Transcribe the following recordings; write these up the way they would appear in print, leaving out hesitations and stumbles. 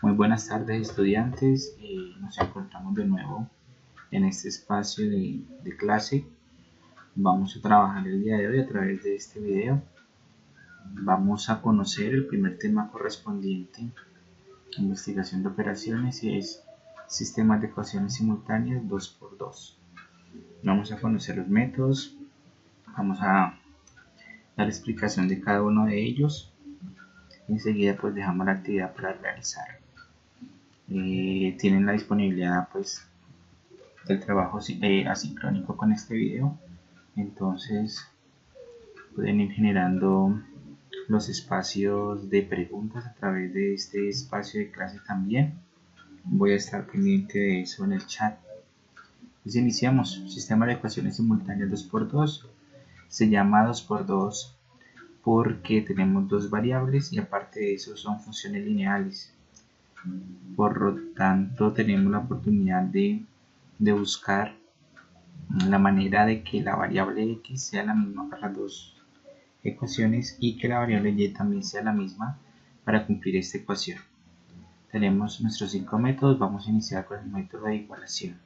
Muy buenas tardes, estudiantes. Nos encontramos de nuevo en este espacio de clase. Vamos a trabajar el día de hoy a través de este video. Vamos a conocer el primer tema correspondiente a investigación de operaciones y es sistemas de ecuaciones simultáneas 2×2. Vamos a conocer los métodos. Vamos a dar explicación de cada uno de ellos. Enseguida pues dejamos la actividad para realizar. Tienen la disponibilidad pues del trabajo asincrónico con este video, entonces pueden ir generando los espacios de preguntas a través de este espacio de clase también. Voy a estar pendiente de eso en el chat. Entonces iniciamos. Sistema de ecuaciones simultáneas 2×2 se llama 2×2 porque tenemos dos variables y aparte de eso son funciones lineales. Por lo tanto tenemos la oportunidad de buscar la manera de que la variable x sea la misma para las dos ecuaciones y que la variable y también sea la misma para cumplir esta ecuación. Tenemos nuestros 5 métodos. Vamos a iniciar con el método de igualación.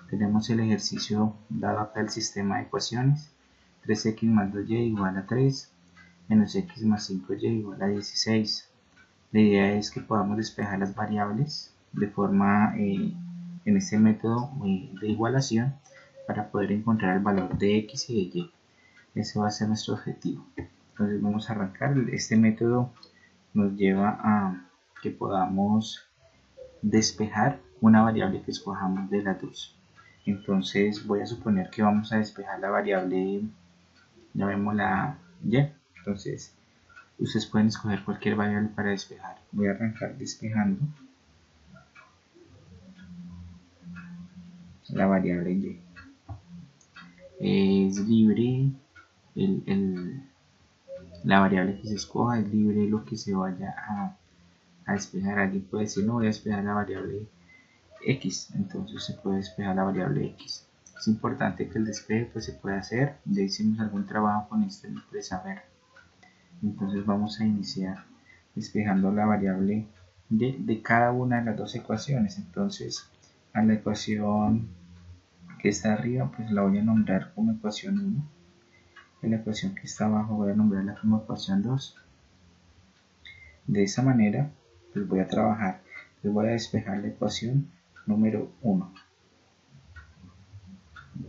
Tenemos el ejercicio dado acá del sistema de ecuaciones: 3x más 2y igual a 3, menos x más 5y igual a 16. La idea es que podamos despejar las variables de forma en este método de igualación para poder encontrar el valor de x y de y. Ese va a ser nuestro objetivo. Entonces vamos a arrancar. Este método nos lleva a que podamos despejar una variable que escojamos de las dos. Entonces voy a suponer que vamos a despejar la variable, llamémosla y. Entonces ustedes pueden escoger cualquier variable para despejar. Voy a arrancar despejando la variable y. Es libre la variable que se escoja, es libre lo que se vaya a despejar. Alguien puede decir: no, voy a despejar la variable x, entonces se puede despejar la variable x. Es importante que el despeje pues se pueda hacer. Ya hicimos algún trabajo con esto en saber. Entonces vamos a iniciar despejando la variable de cada una de las dos ecuaciones. Entonces a la ecuación que está arriba pues la voy a nombrar como ecuación 1. En la ecuación que está abajo voy a nombrarla como ecuación 2. De esa manera pues voy a trabajar. Entonces voy a despejar la ecuación número 1.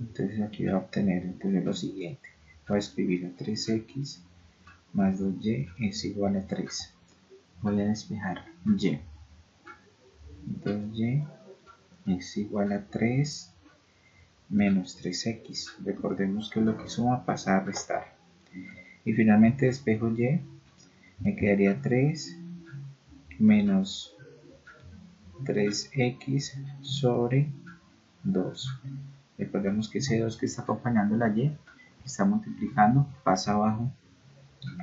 Entonces aquí voy a obtener entonces lo siguiente. Voy a escribir 3x más 2y es igual a 3. Voy a despejar y. 2y es igual a 3 menos 3x. Recordemos que lo que suma pasa a restar. Y finalmente despejo y. Me quedaría 3 menos 3x sobre 2. Recordemos que ese 2 que está acompañando la y, que está multiplicando, pasa abajo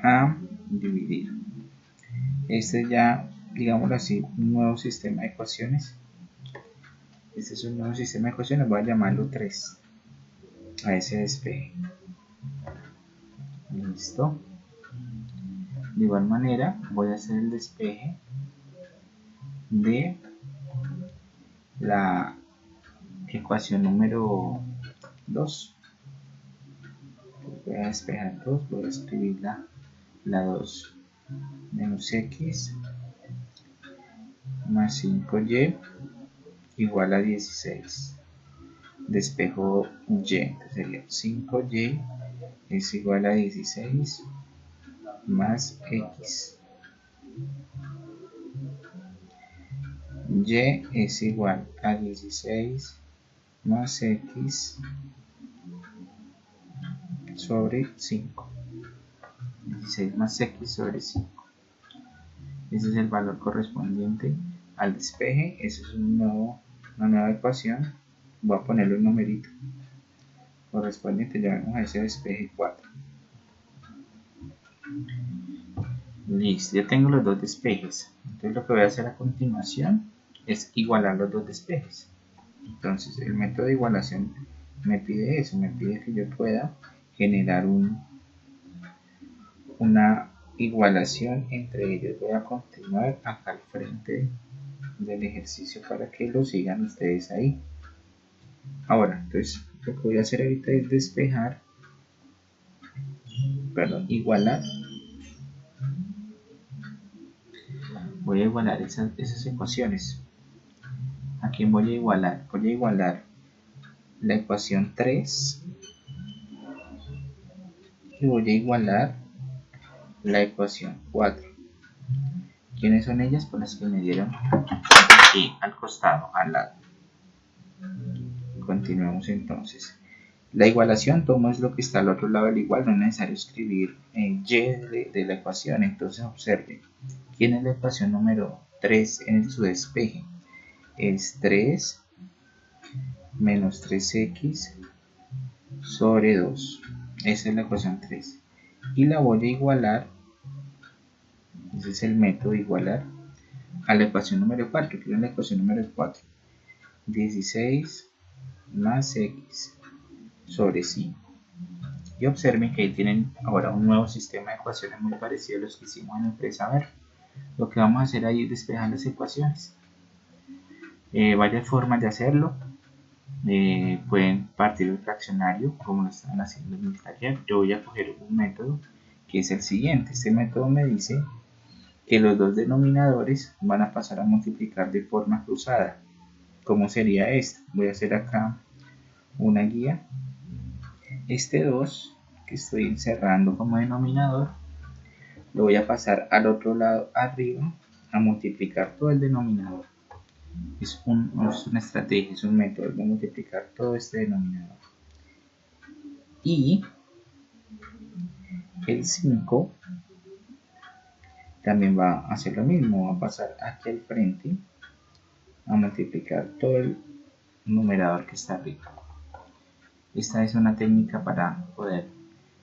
a dividir. Este ya, digámoslo así, un nuevo sistema de ecuaciones. Este es un nuevo sistema de ecuaciones, voy a llamarlo 3 a ese despeje. Listo. De igual manera voy a hacer el despeje de la ecuación número 2. Voy a despejar 2, voy a escribir la 2 menos x más 5y igual a 16. Despejo y, entonces sería 5y es igual a 16 más x. Y es igual a 16 más x sobre 5. 16 más x sobre 5. Ese es el valor correspondiente al despeje. Esa es una nueva ecuación. Voy a ponerle un numerito correspondiente. Ya vemos a ese despeje 4. Listo, ya tengo los dos despejes. Entonces lo que voy a hacer a continuación es igualar los dos despejes. Entonces el método de igualación me pide eso, me pide que yo pueda generar una igualación entre ellos. Voy a continuar acá al frente del ejercicio para que lo sigan ustedes ahí. Ahora, entonces lo que voy a hacer ahorita es despejar, perdón, igualar. Voy a igualar esas ecuaciones. ¿A quién voy a igualar? Voy a igualar la ecuación 3 y voy a igualar la ecuación 4. ¿Quiénes son ellas? Pues las que me dieron aquí al costado, al lado. Continuemos entonces. La igualación, tomo es lo que está al otro lado del igual, no es necesario escribir y de la ecuación. Entonces observen, ¿quién es la ecuación número 3 en su despeje? Es 3 menos 3x sobre 2. Esa es la ecuación 3. Y la voy a igualar, ese es el método de igualar, a la ecuación número 4. ¿Qué es la ecuación número 4? 16 más x sobre 5. Y observen que ahí tienen ahora un nuevo sistema de ecuaciones muy parecido a los que hicimos en la empresa. A ver, lo que vamos a hacer ahí es despejar las ecuaciones. Varias formas de hacerlo. Pueden partir el fraccionario como lo están haciendo en el taller. Yo voy a coger un método que es el siguiente. Este método me dice que los dos denominadores van a pasar a multiplicar de forma cruzada. ¿Cómo sería esto? Voy a hacer acá una guía. Este 2 que estoy encerrando como denominador lo voy a pasar al otro lado arriba a multiplicar todo el denominador. Es una estrategia, es un método de multiplicar todo este denominador. Y el 5 también va a hacer lo mismo, va a pasar aquí al frente a multiplicar todo el numerador que está arriba. Esta es una técnica para poder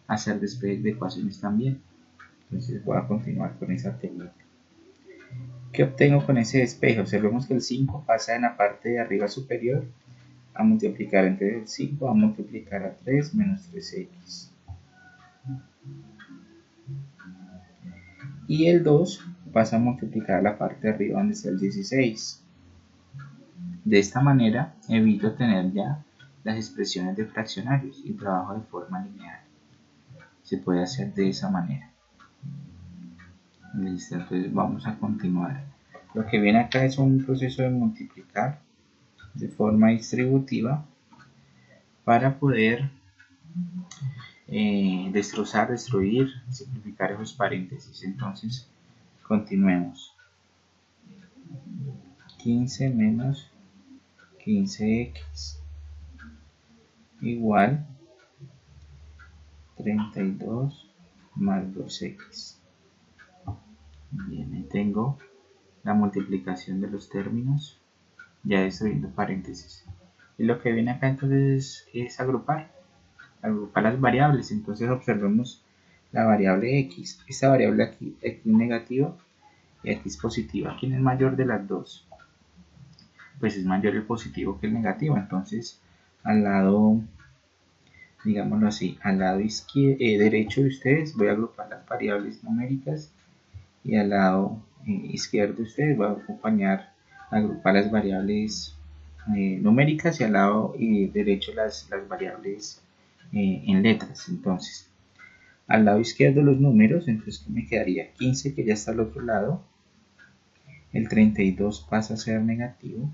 hacer despejes de ecuaciones también. Entonces voy a continuar con esa técnica. ¿Qué obtengo con ese despeje? Observemos que el 5 pasa en la parte de arriba superior a multiplicar entre el 5 a multiplicar a 3 menos 3x. Y el 2 pasa a multiplicar la parte de arriba donde está el 16. De esta manera evito tener ya las expresiones de fraccionarios y trabajo de forma lineal. Se puede hacer de esa manera. Listo, entonces vamos a continuar. Lo que viene acá es un proceso de multiplicar de forma distributiva para poder destrozar, destruir, simplificar esos paréntesis. Entonces continuemos. 15 menos 15x igual 32 más 2x. Bien, ahí tengo la multiplicación de los términos, ya destruyendo paréntesis. Y lo que viene acá entonces es agrupar las variables. Entonces observemos la variable x. Esta variable aquí es negativa y aquí es positiva. ¿Quién es mayor de las dos? Pues es mayor el positivo que el negativo. Entonces al lado, digámoslo así, al lado derecho de ustedes voy a agrupar las variables numéricas y al lado izquierdo de ustedes voy a agrupar las variables numéricas y al lado derecho las variables en letras. Entonces al lado izquierdo los números, entonces ¿qué me quedaría? 15 que ya está al otro lado, el 32 pasa a ser negativo,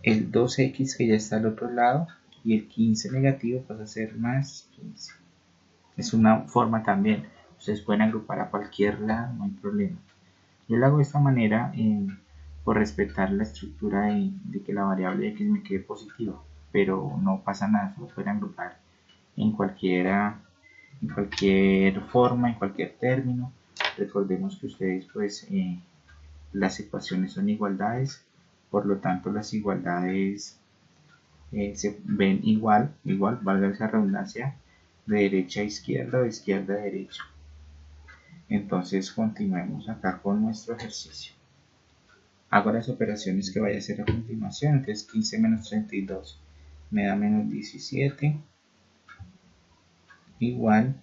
el 2x que ya está al otro lado y el 15 negativo pasa a ser más 15. Es una forma también, ustedes pueden agrupar a cualquier lado, no hay problema. Yo lo hago de esta manera por respetar la estructura de que la variable x me quede positiva, pero no pasa nada, se lo pueden agrupar en cualquier forma, en cualquier término. Recordemos que ustedes pues las ecuaciones son igualdades, por lo tanto las igualdades se ven igual, valga esa redundancia, de derecha a izquierda o de izquierda a derecha. Entonces continuemos acá con nuestro ejercicio. Hago las operaciones que vaya a hacer a continuación. Entonces 15 menos 32 me da menos 17 igual,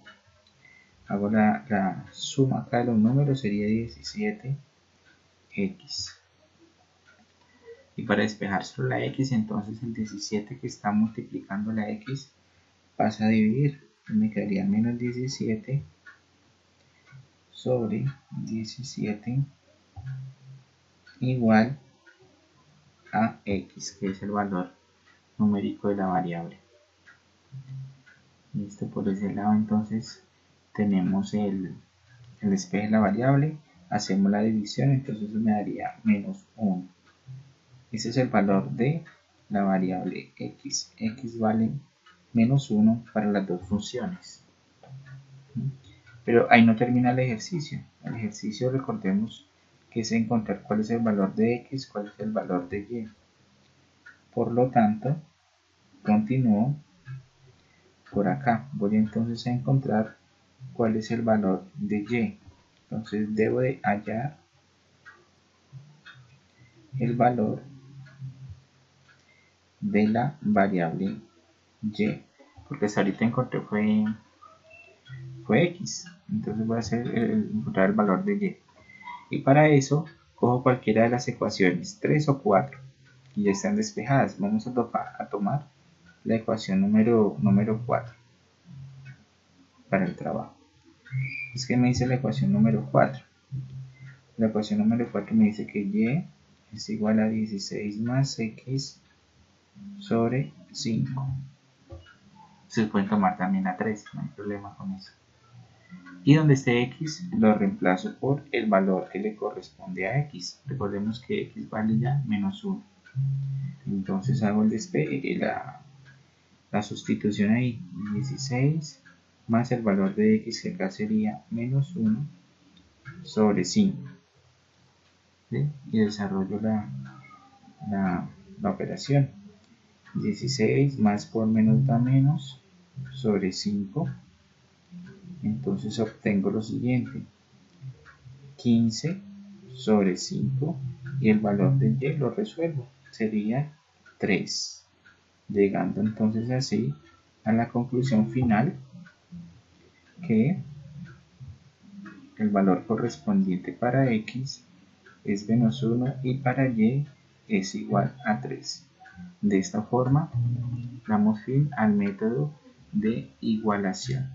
hago la suma acá de los números, sería 17x. Y para despejar solo la x, entonces el 17 que está multiplicando la x pasa a dividir. Me quedaría menos 17 sobre 17 igual a x, que es el valor numérico de la variable. Listo, por ese lado entonces tenemos el despeje de la variable, hacemos la división, entonces me daría menos 1. Ese es el valor de la variable x. X vale menos 1 para las dos funciones. Pero ahí no termina el ejercicio. El ejercicio, recordemos que es encontrar cuál es el valor de x, cuál es el valor de y. Por lo tanto, continúo por acá. Voy entonces a encontrar cuál es el valor de y. Entonces debo de hallar el valor de la variable y, porque hasta ahorita encontré fue x, entonces voy a hacer encontrar el valor de y. Y para eso cojo cualquiera de las ecuaciones, 3 o 4, y ya están despejadas. Vamos a tomar la ecuación número 4 para el trabajo. Es que me dice la ecuación número 4. La ecuación número 4 me dice que y es igual a 16 más x sobre 5. Se pueden tomar también a 3, no hay problema con eso. Y donde esté x lo reemplazo por el valor que le corresponde a x. Recordemos que x vale ya menos 1. Entonces hago el despeje, la sustitución ahí, 16 más el valor de x, que acá sería menos 1 sobre 5. ¿Sí? Y desarrollo la operación. 16 más por menos da menos sobre 5. Entonces obtengo lo siguiente: 15 sobre 5, y el valor de y lo resuelvo, sería 3. Llegando entonces así a la conclusión final, que el valor correspondiente para x es menos 1 y para y es igual a 3. De esta forma damos fin al método de igualación.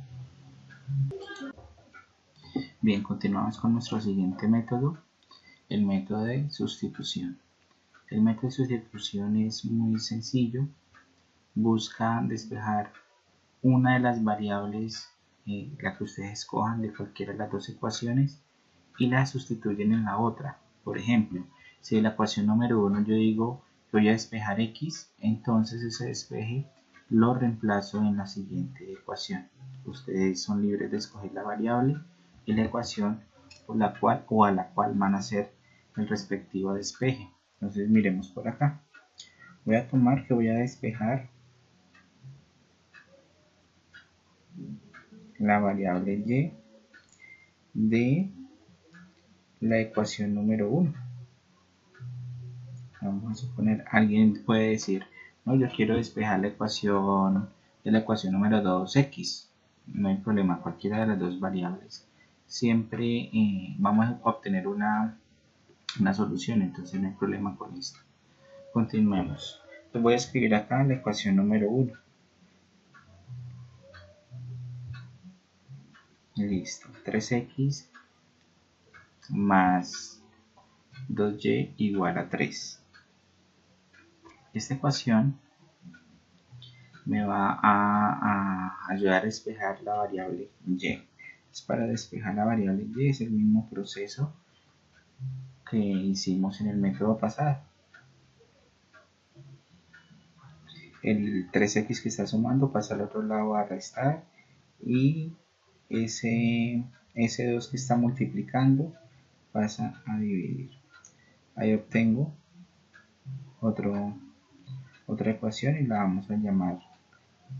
Bien, continuamos con nuestro siguiente método, el método de sustitución. El método de sustitución es muy sencillo. Busca despejar una de las variables, la que ustedes escojan de cualquiera de las dos ecuaciones, y la sustituyen en la otra. Por ejemplo, si en la ecuación número 1 yo digo que voy a despejar x, entonces ese despeje lo reemplazo en la siguiente ecuación. Ustedes son libres de escoger la variable y la ecuación por la cual o a la cual van a hacer el respectivo despeje. Entonces miremos por acá. Voy a tomar que voy a despejar la variable y de la ecuación número 1. Vamos a suponer, alguien puede decir, no, yo quiero despejar la ecuación de la ecuación número 2x. No hay problema, cualquiera de las dos variables. Siempre vamos a obtener una solución, entonces no hay problema con esto. Continuemos. Entonces voy a escribir acá la ecuación número 1. Listo, 3x más 2y igual a 3. Esta ecuación me va a ayudar a despejar la variable y. Entonces, para despejar la variable y es el mismo proceso que hicimos en el método pasado. El 3x que está sumando pasa al otro lado a restar, y ese 2 que está multiplicando pasa a dividir. Ahí obtengo otra ecuación y la vamos a llamar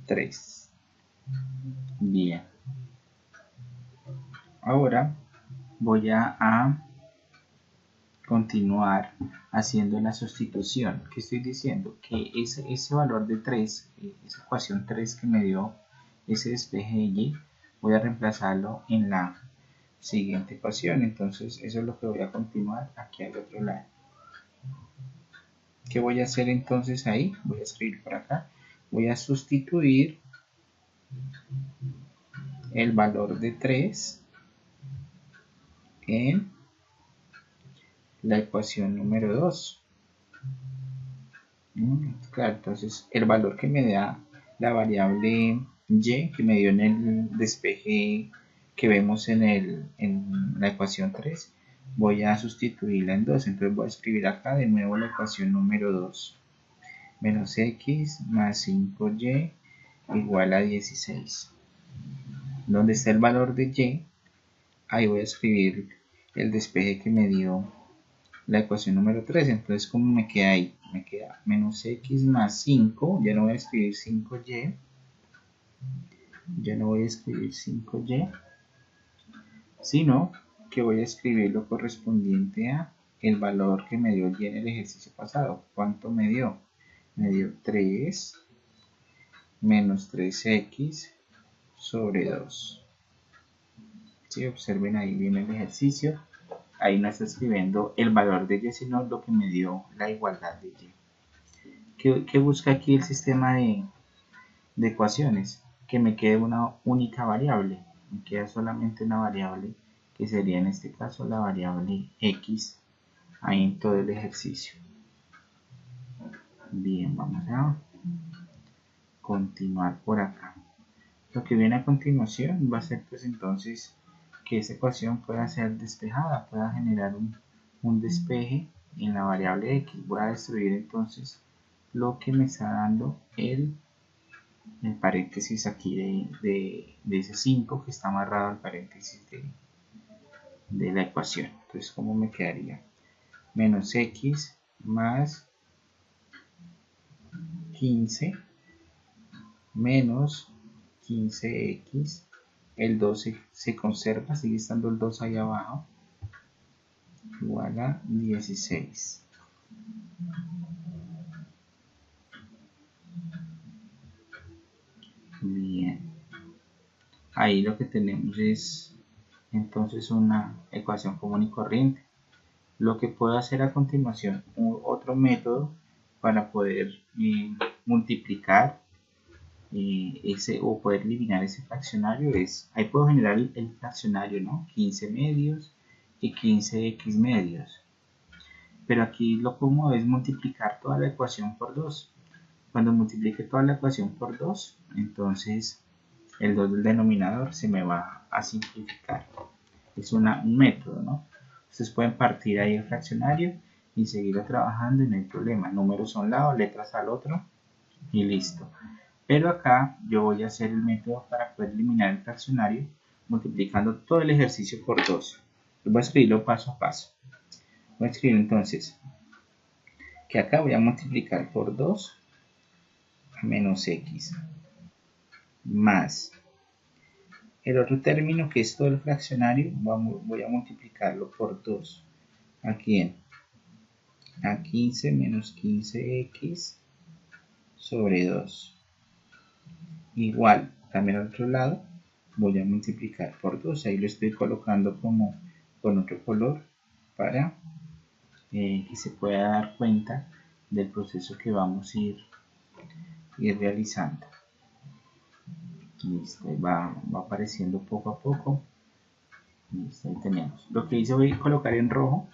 3. Bien. Ahora voy a continuar haciendo la sustitución. ¿Qué estoy diciendo? Que ese valor de 3, esa ecuación 3 que me dio ese despeje de y voy a reemplazarlo en la siguiente ecuación. Entonces eso es lo que voy a continuar aquí al otro lado. ¿Qué voy a hacer entonces ahí? Voy a escribir por acá. Voy a sustituir el valor de 3 en la ecuación número 2. Claro, entonces el valor que me da la variable y que me dio en el despeje que vemos en la ecuación 3, voy a sustituirla en 2. Entonces voy a escribir acá de nuevo la ecuación número 2. Menos x más 5y igual a 16. Donde está el valor de y, ahí voy a escribir el despeje que me dio la ecuación número 3. Entonces, ¿cómo me queda ahí? Me queda menos x más 5. Ya no voy a escribir 5y. Ya no voy a escribir 5y. Sino que voy a escribir lo correspondiente a el valor que me dio y en el ejercicio pasado. ¿Cuánto me dio? Me dio 3 menos 3x sobre 2. ¿Sí? Observen ahí bien el ejercicio. Ahí no está escribiendo el valor de y, sino lo que me dio la igualdad de y. ¿Qué busca aquí el sistema de ecuaciones? Que me quede una única variable. Me queda solamente una variable que sería en este caso la variable x ahí en todo el ejercicio. Bien, vamos a continuar por acá. Lo que viene a continuación va a ser pues entonces que esa ecuación pueda ser despejada, pueda generar un despeje en la variable x. Voy a destruir entonces lo que me está dando el paréntesis aquí de ese 5 que está amarrado al paréntesis de la ecuación. Entonces, ¿cómo me quedaría? Menos x más 15 menos 15x. El 2 se conserva, sigue estando el 2 ahí abajo, igual a 16. Bien, ahí lo que tenemos es entonces una ecuación común y corriente. Lo que puedo hacer a continuación, otro método para poder multiplicar o poder eliminar ese fraccionario es, ahí puedo generar el fraccionario, ¿no? 15 medios y 15x medios. Pero aquí lo cómodo es multiplicar toda la ecuación por 2. Cuando multiplique toda la ecuación por 2, entonces el 2 del denominador se me va a simplificar. Es un método, ¿no? Ustedes pueden partir ahí el fraccionario y seguir trabajando y no hay problema. Números a un lado, letras al otro y listo. Pero acá yo voy a hacer el método para poder eliminar el fraccionario multiplicando todo el ejercicio por 2. Voy a escribirlo paso a paso. Voy a escribir entonces que acá voy a multiplicar por 2 a menos x más el otro término que es todo el fraccionario, voy a multiplicarlo por 2. ¿A quién? A 15 menos 15x sobre 2. Igual, también al otro lado, voy a multiplicar por 2. Ahí lo estoy colocando como con otro color para que se pueda dar cuenta del proceso que vamos a ir realizando. Listo, va apareciendo poco a poco. Listo, ahí tenemos. Lo que hice, voy a colocar en rojo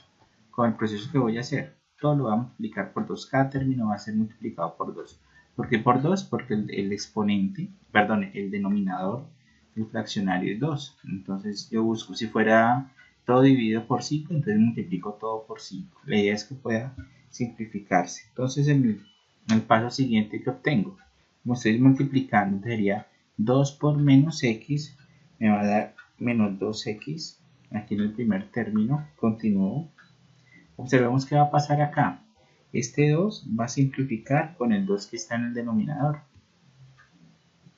con el proceso que voy a hacer. Todo lo voy a multiplicar por 2. Cada término va a ser multiplicado por 2. ¿Por qué por 2? Porque el exponente, perdón, el denominador del fraccionario es 2. Entonces yo busco, si fuera todo dividido por 5, entonces multiplico todo por 5. La idea es que pueda simplificarse. Entonces en el paso siguiente que obtengo, como estoy multiplicando, sería 2 por menos x, me va a dar menos 2x. Aquí en el primer término, continúo. Observemos qué va a pasar acá. Este 2 va a simplificar con el 2 que está en el denominador.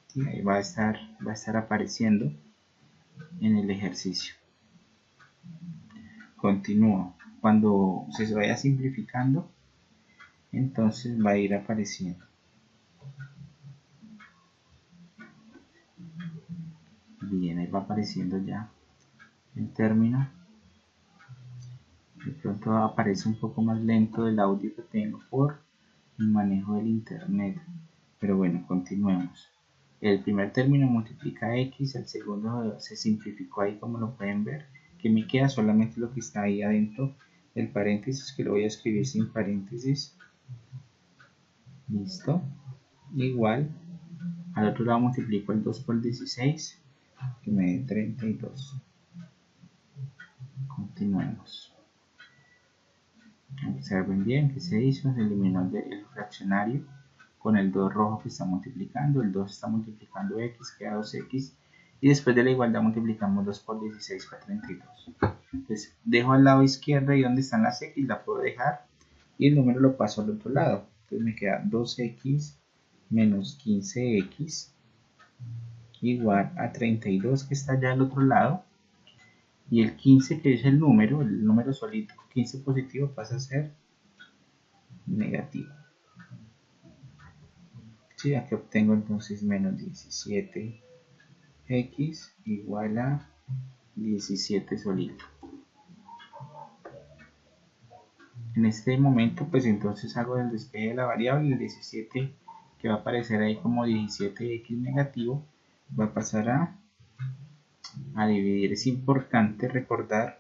¿Sí? Ahí va a estar apareciendo en el ejercicio. Continúo. Cuando se vaya simplificando, entonces va a ir apareciendo. Bien, ahí va apareciendo ya el término. De pronto aparece un poco más lento el audio que tengo por el manejo del internet. Pero bueno, continuemos. El primer término multiplica x, el segundo se simplificó ahí como lo pueden ver, que me queda solamente lo que está ahí adentro del paréntesis, que lo voy a escribir sin paréntesis. Listo. Igual, al otro lado multiplico el 2 por 16, que me dé 32. Continuemos. Observen bien que se hizo, se eliminó el fraccionario con el 2 rojo que está multiplicando, el 2 está multiplicando x, queda 2x, y después de la igualdad multiplicamos 2 por 16 para 32. Entonces dejo al lado izquierdo y donde están las x la puedo dejar, y el número lo paso al otro lado. Entonces me queda 2x menos 15x igual a 32 que está allá al otro lado, y el 15 que es el número solito, 15 positivo pasa a ser negativo. Sí, aquí obtengo entonces menos 17x igual a 17 solito. En este momento pues entonces hago el despeje de la variable, el 17 que va a aparecer ahí como 17x negativo va a pasar a dividir. Es importante recordar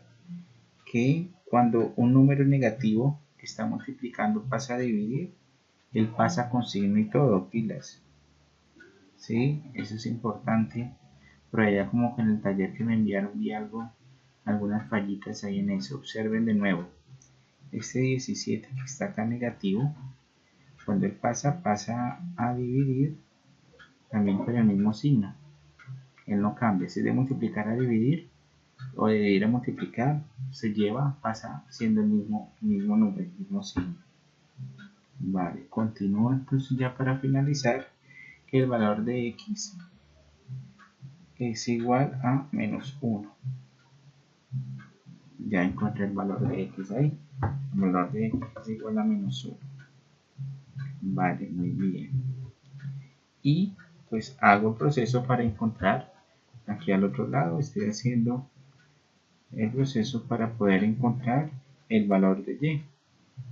que cuando un número negativo que está multiplicando pasa a dividir, él pasa con signo y todo, pilas. ¿Sí? Eso es importante. Por allá como que en el taller que me enviaron vi algunas fallitas ahí en eso. Observen de nuevo. Este 17 que está acá negativo, cuando él pasa a dividir también con el mismo signo. Él no cambia. Si es de multiplicar a dividir o de dividir a multiplicar, pasa siendo el mismo número, el mismo signo. Vale, continúo entonces ya para finalizar que el valor de x es igual a menos 1. Ya encontré el valor de x ahí. El valor de x es igual a menos 1. Vale, muy bien. Y pues hago el proceso para encontrar, aquí al otro lado estoy haciendo el proceso para poder encontrar el valor de y.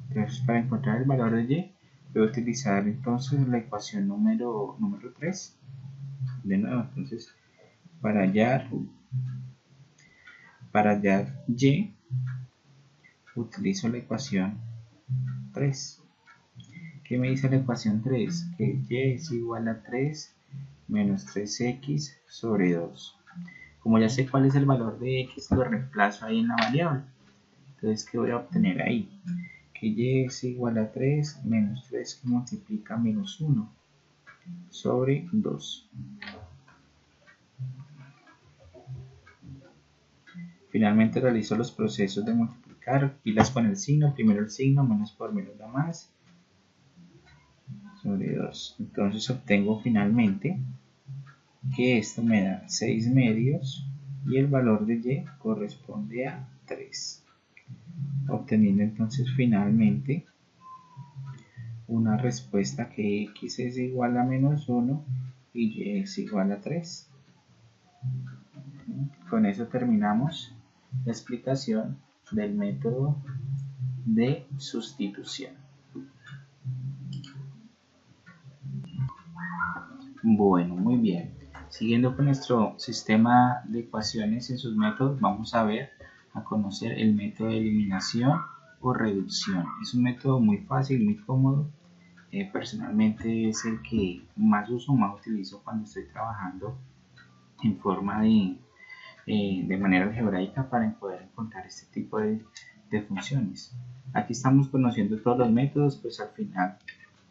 Entonces para encontrar el valor de y voy a utilizar entonces la ecuación número 3. De nuevo, entonces para hallar y utilizo la ecuación 3. ¿Qué me dice la ecuación 3? Que y es igual a 3 menos 3x sobre 2. Como ya sé cuál es el valor de x, lo reemplazo ahí en la variable. Entonces, ¿qué voy a obtener ahí? Que y es igual a 3 menos 3 que multiplica menos 1 sobre 2. Finalmente realizo los procesos de multiplicar, pilas con el signo, primero el signo, menos por menos da más, sobre 2. Entonces obtengo finalmente que esto me da 6 medios y el valor de y corresponde a 3. Obteniendo entonces finalmente una respuesta que x es igual a menos 1 y y es igual a 3. Con eso terminamos la explicación del método de sustitución. Bueno, muy bien. Siguiendo con nuestro sistema de ecuaciones en sus métodos, vamos a conocer el método de eliminación o reducción. Es un método muy fácil, muy cómodo. Personalmente es el que más uso, más utilizo cuando estoy trabajando en forma de manera algebraica para poder encontrar este tipo de funciones. Aquí estamos conociendo todos los métodos, pues al final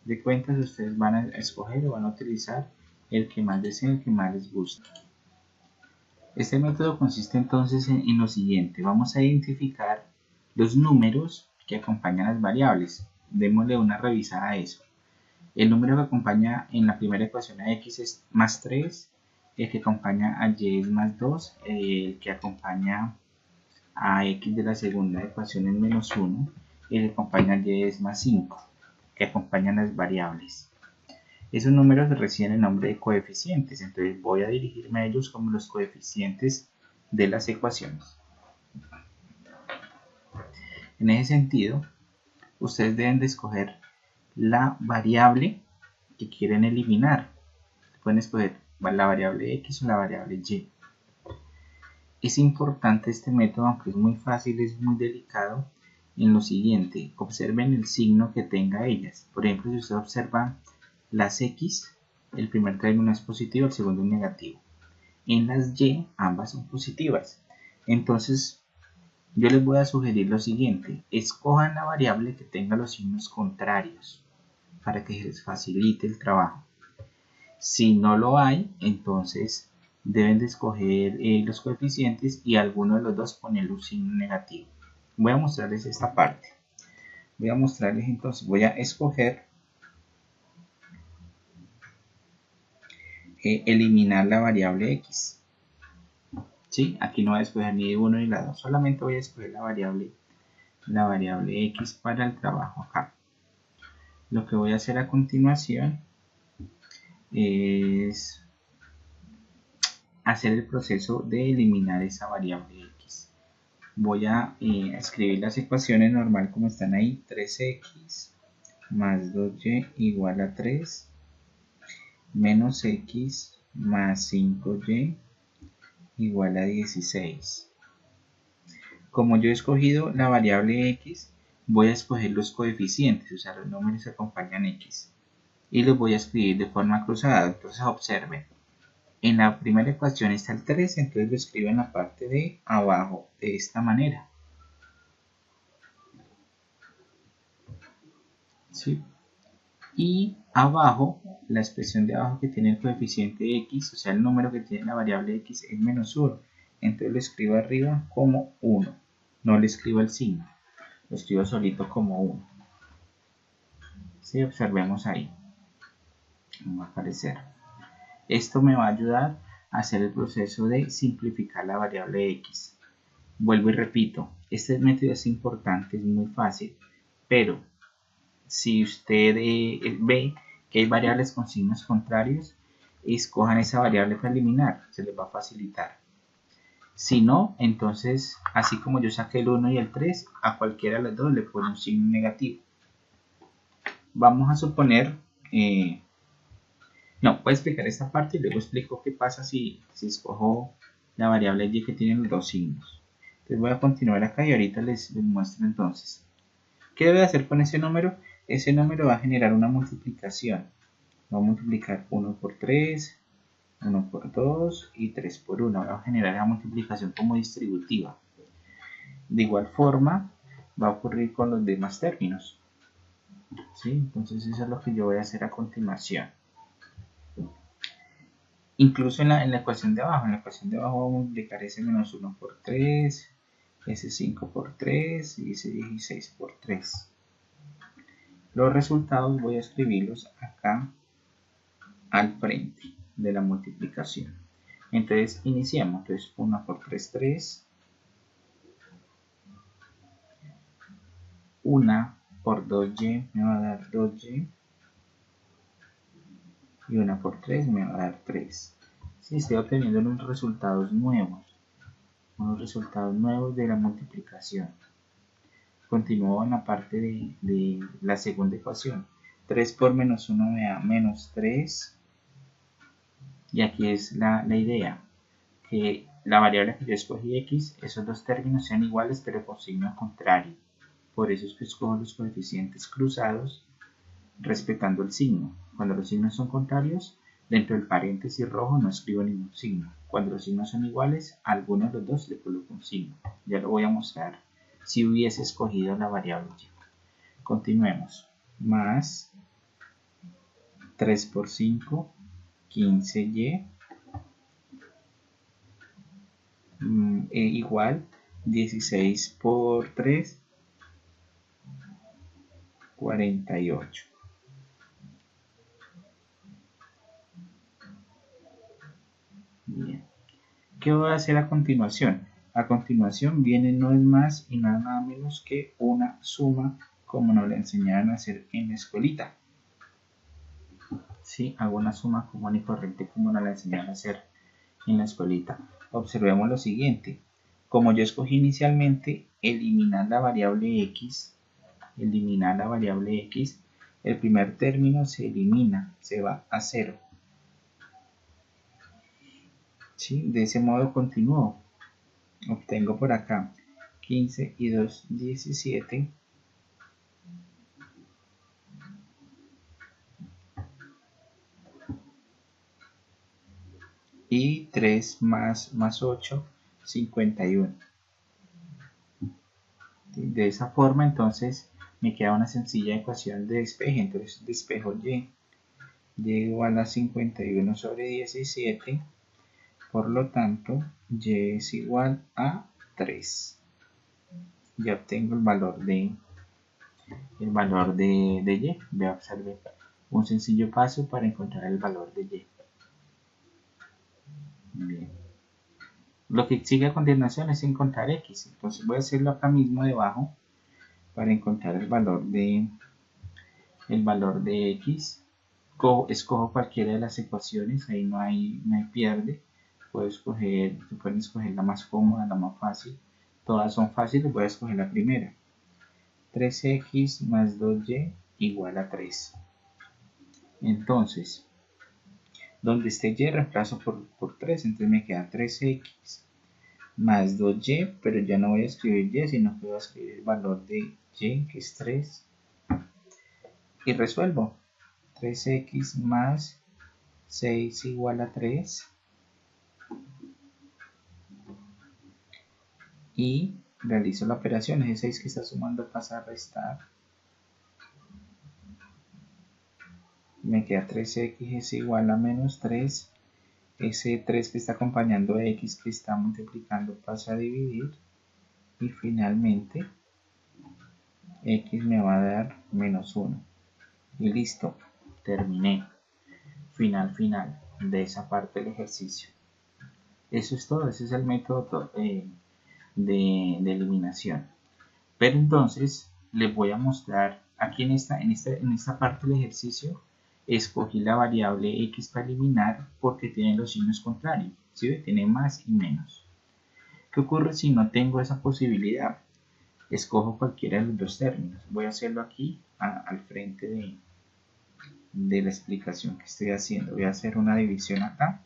de cuentas ustedes van a escoger o van a utilizar el que más deseen, el que más les gusta. Este método consiste entonces en lo siguiente: vamos a identificar los números que acompañan las variables. Démosle una revisada a eso. El número que acompaña en la primera ecuación a x es más 3, el que acompaña a y es más 2, el que acompaña a x de la segunda ecuación es menos 1, y el que acompaña a y es más 5, que acompañan las variables. Esos números reciben el nombre de coeficientes, entonces voy a dirigirme a ellos como los coeficientes de las ecuaciones. En ese sentido, ustedes deben de escoger la variable que quieren eliminar. Pueden escoger la variable x o la variable y. Es importante este método, aunque es muy fácil, es muy delicado en lo siguiente. Observen el signo que tenga ellas. Por ejemplo, si usted observa las x, el primer término es positivo, el segundo es negativo. En las y, ambas son positivas. Entonces, yo les voy a sugerir lo siguiente. Escojan la variable que tenga los signos contrarios para que les facilite el trabajo. Si no lo hay, entonces deben de escoger los coeficientes y alguno de los dos ponerle un signo negativo. Voy a mostrarles esta parte. Voy a mostrarles entonces, voy a escoger eliminar la variable x. ¿Sí? Aquí no voy a escoger ni 1 ni la 2, solamente voy a escoger la variable x para el trabajo acá. Lo que voy a hacer a continuación es hacer el proceso de eliminar esa variable x. Voy a escribir las ecuaciones normal como están ahí. 3x más 2y igual a 3 menos x más 5y igual a 16. Como yo he escogido la variable x, voy a escoger los coeficientes, o sea, los números que acompañan x, y los voy a escribir de forma cruzada. Entonces observen, en la primera ecuación está el 3, entonces lo escribo en la parte de abajo de esta manera. ¿Sí? Y abajo, la expresión de abajo que tiene el coeficiente x, o sea el número que tiene la variable x es menos 1, entonces lo escribo arriba como 1, no le escribo el signo, lo escribo solito como 1. ¿Sí? Observemos ahí, va a aparecer. Esto me va a ayudar a hacer el proceso de simplificar la variable x. Vuelvo y repito, este método es importante, es muy fácil, pero si usted ve que hay variables con signos contrarios, escojan esa variable para eliminar, se les va a facilitar. Si no, entonces, así como yo saqué el 1 y el 3, a cualquiera de los dos le pone un signo negativo. Vamos a suponer, no, voy a explicar esta parte y luego explico qué pasa si escojo la variable y que tiene los dos signos. Entonces voy a continuar acá y ahorita les muestro entonces. ¿Qué debe hacer con ese número? Ese número va a generar una multiplicación. Va a multiplicar 1 por 3, 1 por 2 y 3 por 1. Va a generar la multiplicación como distributiva. De igual forma, va a ocurrir con los demás términos. ¿Sí? Entonces eso es lo que yo voy a hacer a continuación. Incluso en la ecuación de abajo. En la ecuación de abajo vamos a multiplicar ese menos 1 por 3, ese 5 por 3 y ese 16 por 3. Los resultados voy a escribirlos acá al frente de la multiplicación. Entonces iniciamos. Entonces 1 por 3, 3. 1 por 2y me va a dar 2y. Y 1 por 3 me va a dar 3. Sí, estoy obteniendo unos resultados nuevos. Unos resultados nuevos de la multiplicación. Continúo en la parte de la segunda ecuación. 3 por menos 1 me da menos 3. Y aquí es la idea, que la variable que yo escogí x, esos dos términos sean iguales pero con signo contrario. Por eso es que escojo los coeficientes cruzados respetando el signo. Cuando los signos son contrarios, dentro del paréntesis rojo no escribo ningún signo. Cuando los signos son iguales, a alguno de los dos le coloco un signo. Ya lo voy a mostrar si hubiese escogido la variable y. Continuemos. Más 3 por 5, 15y, igual 16 por 3, 48. Bien. ¿Qué voy a hacer a continuación? A continuación viene no es más y nada menos que una suma como nos la enseñaron a hacer en la escuelita. ¿sí? Hago una suma común y corriente como nos la enseñaron a hacer en la escuelita. Observemos lo siguiente. Como yo escogí inicialmente eliminar la variable x, el primer término se elimina, se va a 0. ¿Sí? De ese modo continúo. Obtengo por acá 15 y 2, 17. Y 3 más 8, 51. De esa forma, entonces, me queda una sencilla ecuación de despeje. Entonces, despejo y igual a 51 sobre 17. Por lo tanto, y es igual a 3. Ya obtengo el valor de y. Voy a observar un sencillo paso para encontrar el valor de y. Bien. Lo que sigue a continuación es encontrar x. Entonces voy a hacerlo acá mismo debajo para encontrar el valor de x. Escojo cualquiera de las ecuaciones, ahí no hay pierde. Pueden escoger la más cómoda, la más fácil. Todas son fáciles, voy a escoger la primera. 3x más 2y igual a 3. Entonces, donde esté y reemplazo por 3, entonces me queda 3x más 2y, pero ya no voy a escribir y, sino que voy a escribir el valor de y, que es 3, y resuelvo. 3x más 6 igual a 3, y realizo la operación. Ese 6 que está sumando pasa a restar, me queda 3x es igual a menos 3. Ese 3 que está acompañando a x que está multiplicando pasa a dividir, y finalmente x me va a dar menos 1. Y listo, terminé. Final de esa parte del ejercicio. Eso es todo, ese es el método de eliminación. Pero entonces les voy a mostrar aquí en esta parte del ejercicio. Escogí la variable x para eliminar porque tiene los signos contrarios, ¿sí? Tiene más y menos. ¿Qué ocurre si no tengo esa posibilidad? Escojo cualquiera de los dos términos. Voy a hacerlo aquí al frente de la explicación que estoy haciendo. Voy a hacer una división acá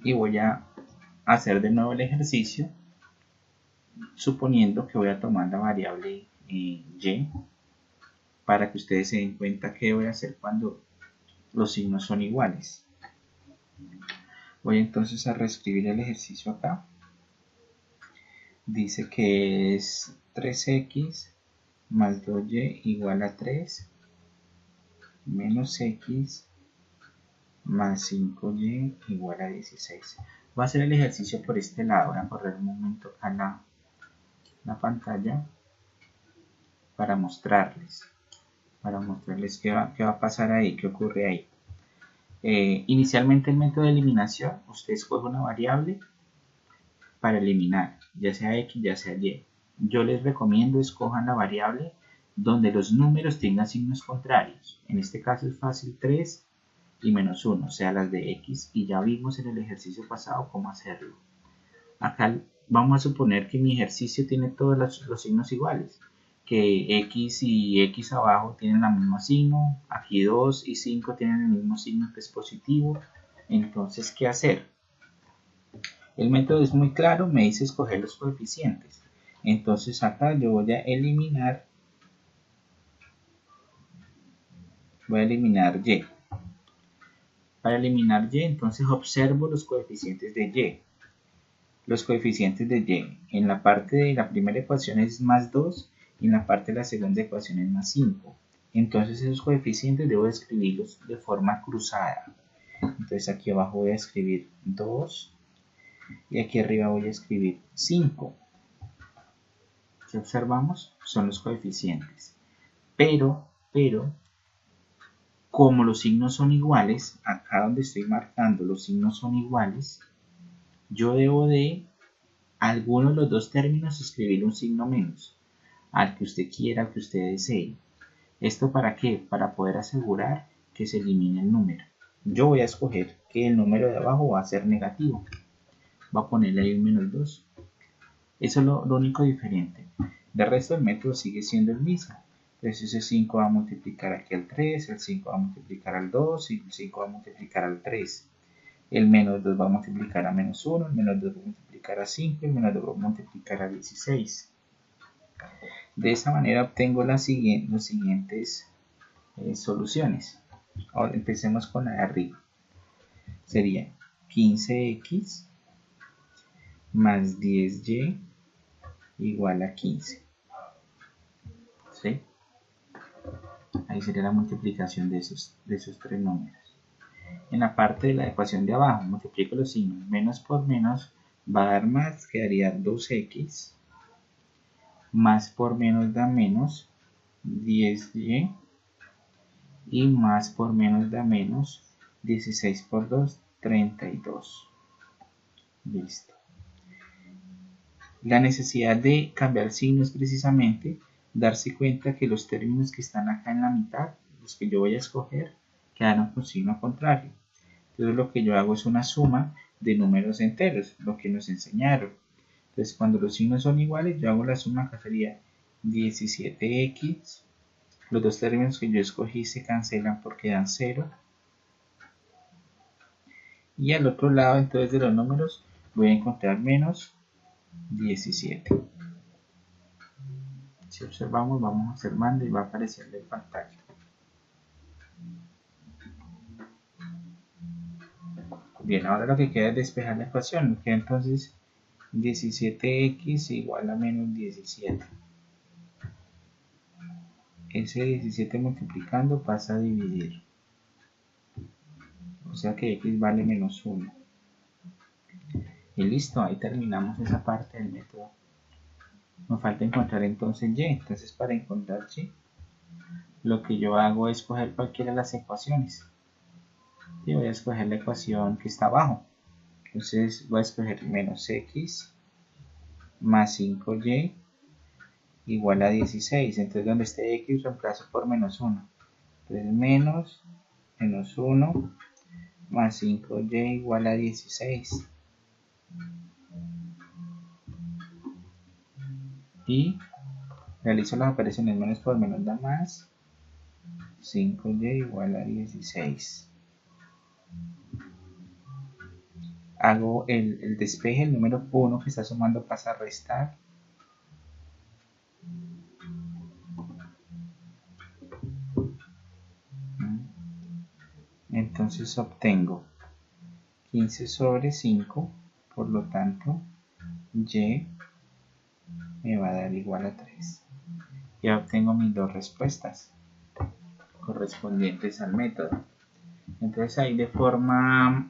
y voy a hacer de nuevo el ejercicio, suponiendo que voy a tomar la variable y para que ustedes se den cuenta qué voy a hacer cuando los signos son iguales. Voy entonces a reescribir el ejercicio acá. Dice que es 3x más 2y igual a 3 menos x más 5y igual a 16. Voy a hacer el ejercicio por este lado. Voy a correr un momento acá la pantalla para mostrarles qué va a pasar ahí, qué ocurre ahí. Inicialmente el método de eliminación, usted escoge una variable para eliminar, ya sea x, ya sea y. Yo les recomiendo escojan la variable donde los números tengan signos contrarios. En este caso es fácil, 3 y menos 1, o sea las de x, y ya vimos en el ejercicio pasado cómo hacerlo. Acá vamos a suponer que mi ejercicio tiene todos los signos iguales, que x y x abajo tienen el mismo signo, aquí 2 y 5 tienen el mismo signo que es positivo. Entonces, ¿qué hacer? El método es muy claro, me dice escoger los coeficientes. Entonces acá yo voy a eliminar y. Para eliminar y, entonces observo los coeficientes de y. Los coeficientes de y en la parte de la primera ecuación es más 2 y en la parte de la segunda ecuación es más 5. Entonces esos coeficientes debo escribirlos de forma cruzada. Entonces aquí abajo voy a escribir 2 y aquí arriba voy a escribir 5. ¿Qué observamos? Son los coeficientes. Pero, como los signos son iguales, acá donde estoy marcando los signos son iguales, yo debo de alguno de los dos términos escribir un signo menos, al que usted quiera, al que usted desee. ¿Esto para qué? Para poder asegurar que se elimine el número. Yo voy a escoger que el número de abajo va a ser negativo. Voy a ponerle ahí un menos 2. Eso es lo único diferente. De resto el método sigue siendo el mismo. Entonces ese 5 va a multiplicar aquí al 3, el 5 va a multiplicar al 2 y el 5 va a multiplicar al 3. El menos 2 va a multiplicar a menos 1, el menos 2 va a multiplicar a 5, el menos 2 va a multiplicar a 16. De esa manera obtengo las siguientes soluciones. Ahora empecemos con la de arriba. Sería 15x más 10y igual a 15. ¿Sí? Ahí sería la multiplicación de esos tres números. En la parte de la ecuación de abajo multiplico los signos. Menos por menos va a dar más, quedaría 2x. Más por menos da menos 10y. Y más por menos da menos 16 por 2, 32. Listo. La necesidad de cambiar signo es precisamente darse cuenta que los términos que están acá en la mitad, los que yo voy a escoger, quedaron con signo contrario. Entonces lo que yo hago es una suma de números enteros, lo que nos enseñaron. Entonces cuando los signos son iguales, yo hago la suma, que sería 17x. Los dos términos que yo escogí se cancelan porque dan 0. Y al otro lado entonces de los números voy a encontrar menos 17. Si observamos, vamos observando y va apareciendo en pantalla. Bien, ahora lo que queda es despejar la ecuación. Queda entonces 17x igual a menos 17. Ese 17 multiplicando pasa a dividir. O sea que x vale menos 1. Y listo, ahí terminamos esa parte del método. Nos falta encontrar entonces y. Entonces para encontrar y, lo que yo hago es coger cualquiera de las ecuaciones. Y voy a escoger la ecuación que está abajo. Entonces voy a escoger menos x más 5y igual a 16. Entonces donde esté x reemplazo por menos 1. Entonces menos 1 más 5y igual a 16. Y realizo las operaciones. Menos por menos da más. 5y igual a 16. Hago el despeje, el número 1 que está sumando pasa a restar. Entonces obtengo 15 sobre 5, por lo tanto y me va a dar igual a 3. Ya obtengo mis dos respuestas correspondientes al método. Entonces ahí de forma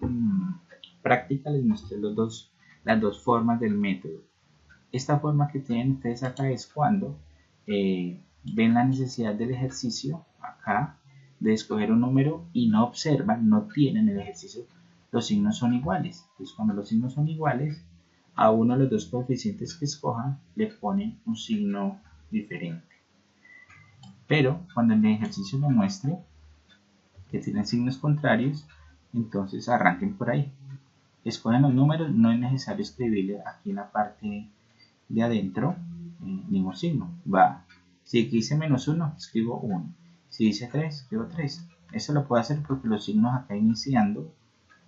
práctica les mostré las dos formas del método. Esta forma que tienen ustedes acá es cuando ven la necesidad del ejercicio acá de escoger un número y no observan, no tienen el ejercicio, los signos son iguales. Entonces cuando los signos son iguales, a uno de los dos coeficientes que escojan le ponen un signo diferente. Pero cuando el ejercicio le muestre que tienen signos contrarios, entonces arranquen por ahí. Escogen los números, no es necesario escribirle aquí en la parte de adentro ningún signo. Va. Si aquí dice menos 1, escribo 1. Si dice 3, escribo 3. Eso lo puedo hacer porque los signos acá iniciando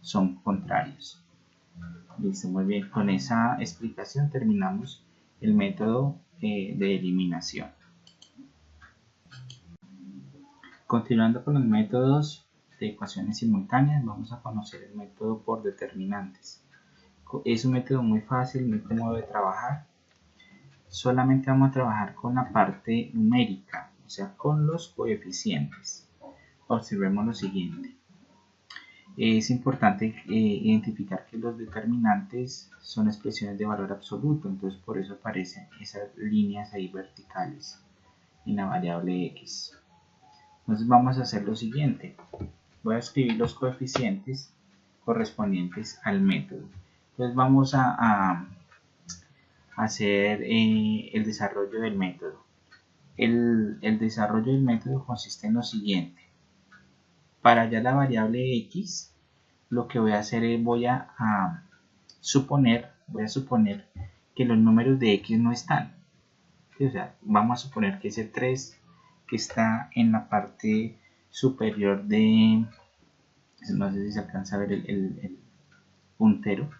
son contrarios. Listo, muy bien. Con esa explicación terminamos el método de eliminación. Continuando con los métodos de ecuaciones simultáneas, vamos a conocer el método por determinantes. Es un método muy fácil, muy cómodo de trabajar. Solamente vamos a trabajar con la parte numérica, o sea, con los coeficientes. Observemos lo siguiente. Es importante identificar que los determinantes son expresiones de valor absoluto, entonces por eso aparecen esas líneas ahí verticales en la variable x. Entonces vamos a hacer lo siguiente. Voy a escribir los coeficientes correspondientes al método. Entonces vamos a hacer el desarrollo del método. el desarrollo del método consiste en lo siguiente. Para hallar la variable x, lo que voy a hacer es voy a suponer que los números de x no están. ¿Sí? O sea, vamos a suponer que ese 3 que está en la parte superior de, no sé si se alcanza a ver el puntero,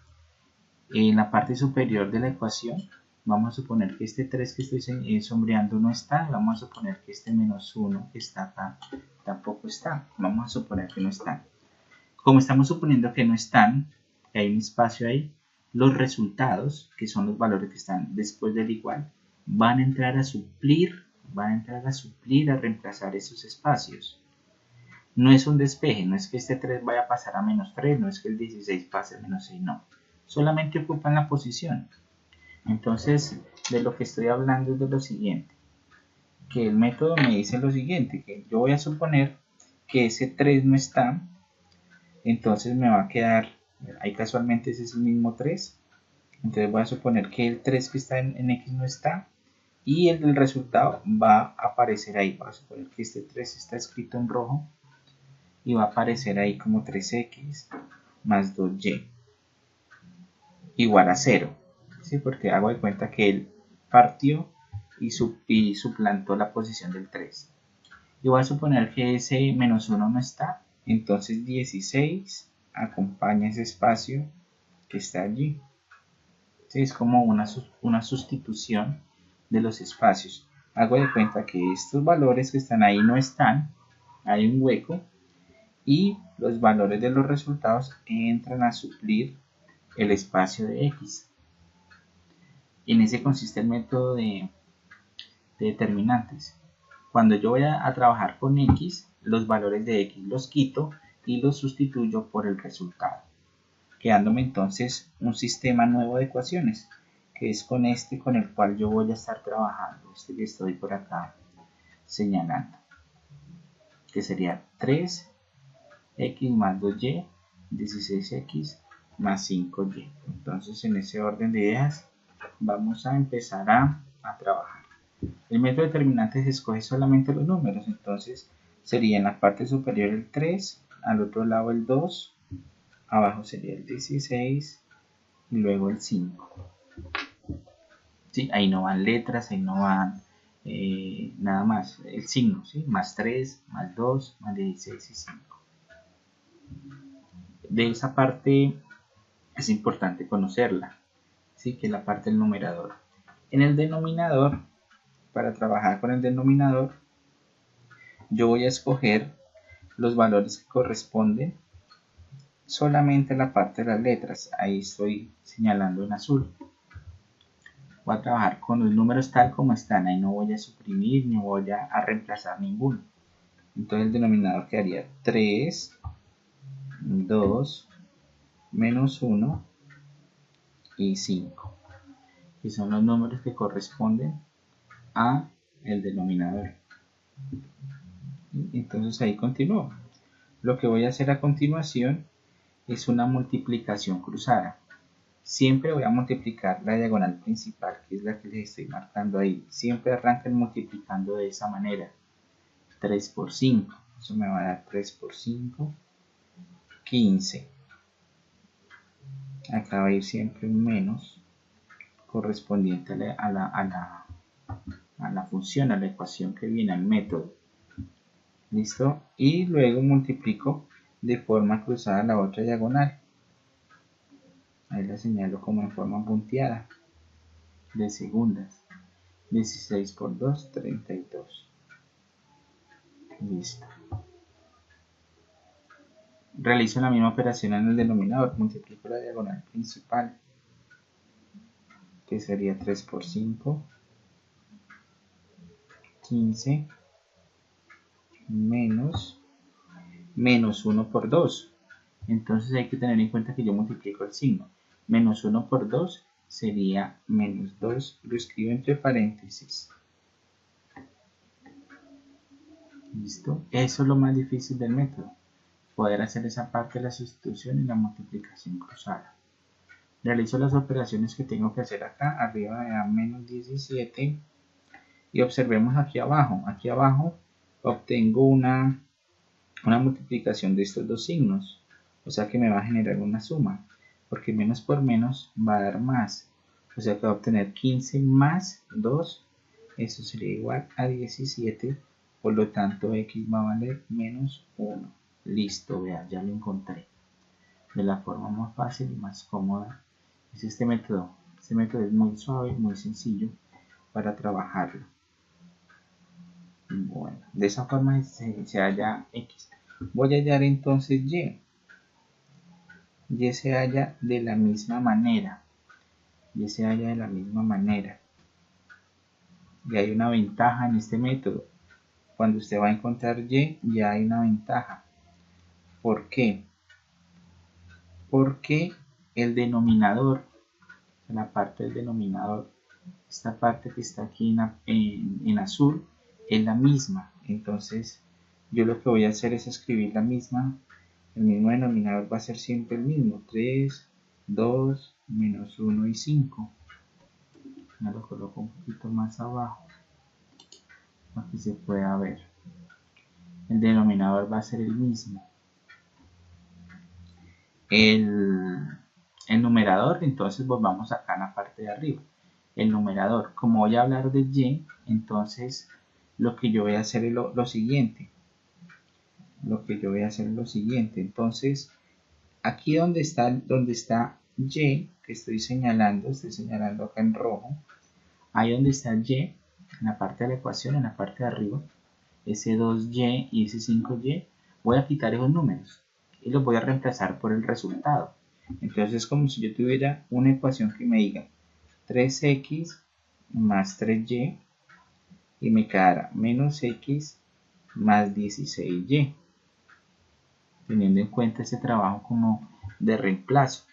en la parte superior de la ecuación, vamos a suponer que este 3 que estoy sombreando no está, vamos a suponer que este menos 1 que está acá tampoco está, vamos a suponer que no están. Como estamos suponiendo que no están, que hay un espacio ahí, los resultados, que son los valores que están después del igual, van a entrar a suplir, a reemplazar esos espacios. No es un despeje, no es que este 3 vaya a pasar a menos 3, no es que el 16 pase a menos 6, no. Solamente ocupan la posición. Entonces, de lo que estoy hablando es de lo siguiente, que el método me dice lo siguiente, que yo voy a suponer que ese 3 no está, entonces me va a quedar, ahí casualmente ese es el mismo 3, entonces voy a suponer que el 3 que está en x no está, y el del resultado va a aparecer ahí, voy a suponer que este 3 está escrito en rojo, y va a aparecer ahí como 3x más 2y igual a 0, ¿sí? Porque hago de cuenta que él partió y suplantó la posición del 3. Y voy a suponer que ese menos 1 no está, entonces 16 acompaña ese espacio que está allí. ¿Sí? Es como una sustitución de los espacios. Hago de cuenta que estos valores que están ahí no están, hay un hueco, y los valores de los resultados entran a suplir el espacio de x. En ese consiste el método de determinantes. Cuando yo voy a trabajar con x, los valores de x los quito y los sustituyo por el resultado, quedándome entonces un sistema nuevo de ecuaciones, que es con este con el cual yo voy a estar trabajando, este que estoy por acá señalando, que sería 3x más 2y, 16x más 5y. Entonces, en ese orden de ideas vamos a empezar a trabajar. El método determinante se escoge solamente los números, entonces sería en la parte superior el 3, al otro lado el 2, abajo sería el 16 y luego el 5. ¿Sí? Ahí no van letras, ahí no van nada más, el signo, ¿sí? Más 3, más 2, más 16 y 5. De esa parte es importante conocerla, ¿sí? Que es la parte del numerador. En el denominador, para trabajar con el denominador, yo voy a escoger los valores que corresponden solamente a la parte de las letras. Ahí estoy señalando en azul. Voy a trabajar con los números tal como están. Ahí no voy a suprimir ni voy a reemplazar ninguno. Entonces el denominador quedaría 3, 2, menos 1 y 5. Que son los números que corresponden a el denominador. Entonces ahí continúo. Lo que voy a hacer a continuación es una multiplicación cruzada. Siempre voy a multiplicar la diagonal principal, que es la que les estoy marcando ahí. Siempre arrancan multiplicando de esa manera. 3 por 5. Eso me va a dar 3 por 5, 15. Acá va a ir siempre un menos correspondiente a la función, a la ecuación que viene, al método. ¿Listo? Y luego multiplico de forma cruzada la otra diagonal. Ahí la señalo como en forma punteada de segundas. 16 por 2, 32. Listo. Realizo la misma operación en el denominador. Multiplico la diagonal principal, que sería 3 por 5, 15, menos 1 por 2. Entonces hay que tener en cuenta que yo multiplico el signo. Menos 1 por 2 sería menos 2. Lo escribo entre paréntesis. ¿Listo? Eso es lo más difícil del método. Poder hacer esa parte de la sustitución y la multiplicación cruzada. Realizo las operaciones que tengo que hacer acá. Arriba me da menos 17 Y observemos aquí abajo obtengo una multiplicación de estos dos signos, o sea que me va a generar una suma, porque menos por menos va a dar más, o sea que va a obtener 15 más 2, eso sería igual a 17, por lo tanto x va a valer menos 1. Listo, vea, ya lo encontré. De la forma más fácil y más cómoda es este método. Este método es muy suave, muy sencillo para trabajarlo. Bueno, de esa forma se halla x. Voy a hallar entonces y. Y se halla de la misma manera. Y se halla de la misma manera. Y hay una ventaja en este método. Cuando usted va a encontrar y, ya hay una ventaja. ¿Por qué? Porque el denominador, la parte del denominador, esta parte que está aquí en azul, es la misma. Entonces, yo lo que voy a hacer es escribir la misma. El mismo denominador va a ser siempre el mismo. 3, 2, menos 1 y 5. Me lo coloco un poquito más abajo para que se pueda ver. El denominador va a ser el mismo. El numerador, entonces volvamos acá en la parte de arriba. El numerador, como voy a hablar de y, entonces lo que yo voy a hacer es lo siguiente. Entonces, aquí donde está y, que estoy señalando acá en rojo, ahí donde está y, en la parte de la ecuación, en la parte de arriba, ese 2y y ese 5y, voy a quitar esos números y los voy a reemplazar por el resultado. Entonces es como si yo tuviera una ecuación que me diga 3x más 3y y me quedara menos x más 16y, teniendo en cuenta ese trabajo como de reemplazo.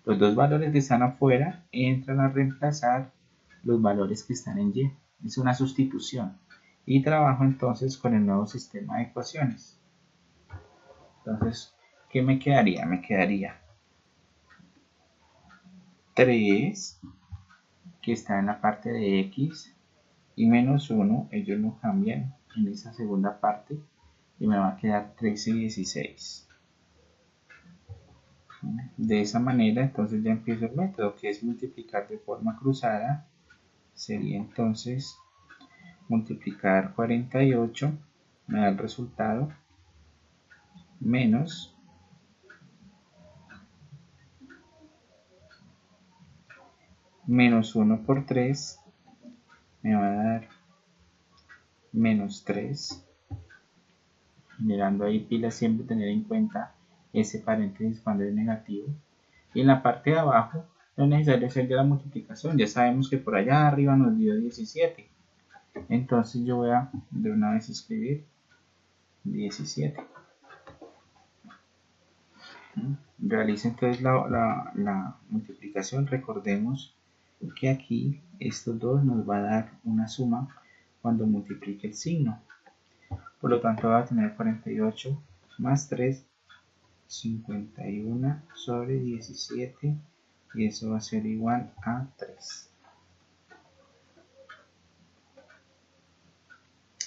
Los dos valores que están afuera entran a reemplazar los valores que están en y. Es una sustitución. Y trabajo entonces con el nuevo sistema de ecuaciones. Entonces, ¿qué me quedaría? Me quedaría 3, que está en la parte de x, y menos 1, ellos no cambian en esa segunda parte, y me va a quedar 13 y 16. De esa manera, entonces ya empiezo el método, que es multiplicar de forma cruzada. Sería entonces multiplicar 48, me da el resultado, menos menos 1 por 3, me va a dar menos 3. Mirando ahí pilas, siempre tener en cuenta ese paréntesis cuando es negativo. Y en la parte de abajo no es necesario hacer ya la multiplicación, ya sabemos que por allá arriba nos dio 17. Entonces yo voy a de una vez escribir 17. Realice entonces la multiplicación. Recordemos que aquí estos dos nos va a dar una suma cuando multiplique el signo. Por lo tanto va a tener 48 más 3, 51 sobre 17, y eso va a ser igual a 3.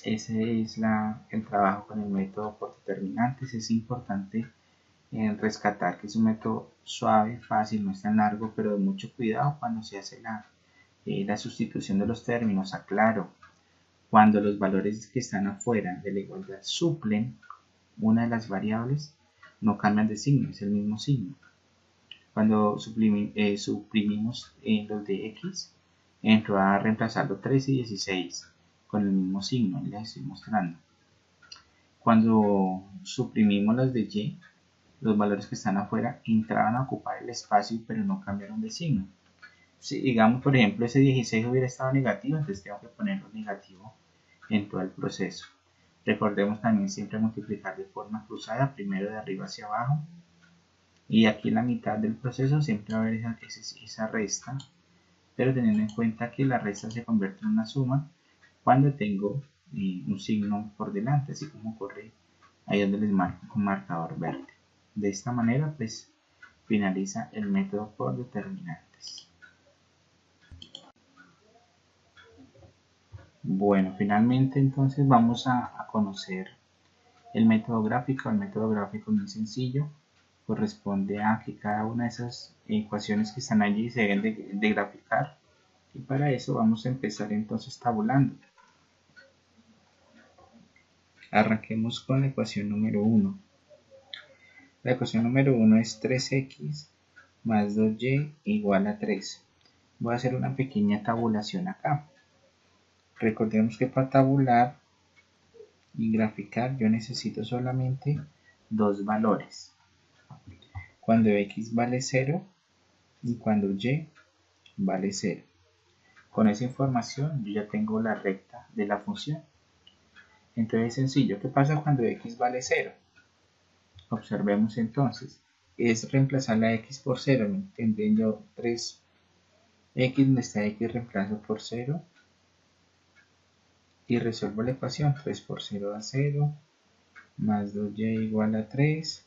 Ese es el trabajo con el método por determinantes. Es importante rescatar que es un método suave, fácil, no es tan largo, pero de mucho cuidado cuando se hace la sustitución de los términos. Aclaro, cuando los valores que están afuera de la igualdad suplen una de las variables, no cambian de signo, es el mismo signo. Cuando suprimimos los de x, entro a reemplazar los 13 y 16 con el mismo signo, y les estoy mostrando. Cuando suprimimos los de y, los valores que están afuera entraban a ocupar el espacio, pero no cambiaron de signo. Si digamos, por ejemplo, ese 16 hubiera estado negativo, entonces tengo que ponerlo negativo en todo el proceso. Recordemos también siempre multiplicar de forma cruzada, primero de arriba hacia abajo, y aquí en la mitad del proceso siempre va a haber esa resta, pero teniendo en cuenta que la resta se convierte en una suma cuando tengo un signo por delante, así como ocurre ahí donde les marco con marcador verde. De esta manera pues finaliza el método por determinantes. Bueno, finalmente entonces vamos a conocer el método gráfico. El método gráfico es muy sencillo, corresponde a que cada una de esas ecuaciones que están allí se deben de graficar, y para eso vamos a empezar entonces tabulando. Arranquemos con la ecuación número 1. La ecuación número 1 es 3x más 2y igual a 3. Voy a hacer una pequeña tabulación acá. Recordemos que para tabular y graficar yo necesito solamente dos valores, cuando x vale 0 y cuando y vale 0. Con esa información yo ya tengo la recta de la función. Entonces es sencillo. ¿Qué pasa cuando x vale 0? Observemos entonces. Es reemplazar la x por 0. Tendré yo 3x, donde está x reemplazo por 0 y resuelvo la ecuación. 3 por 0 da 0, más 2y igual a 3.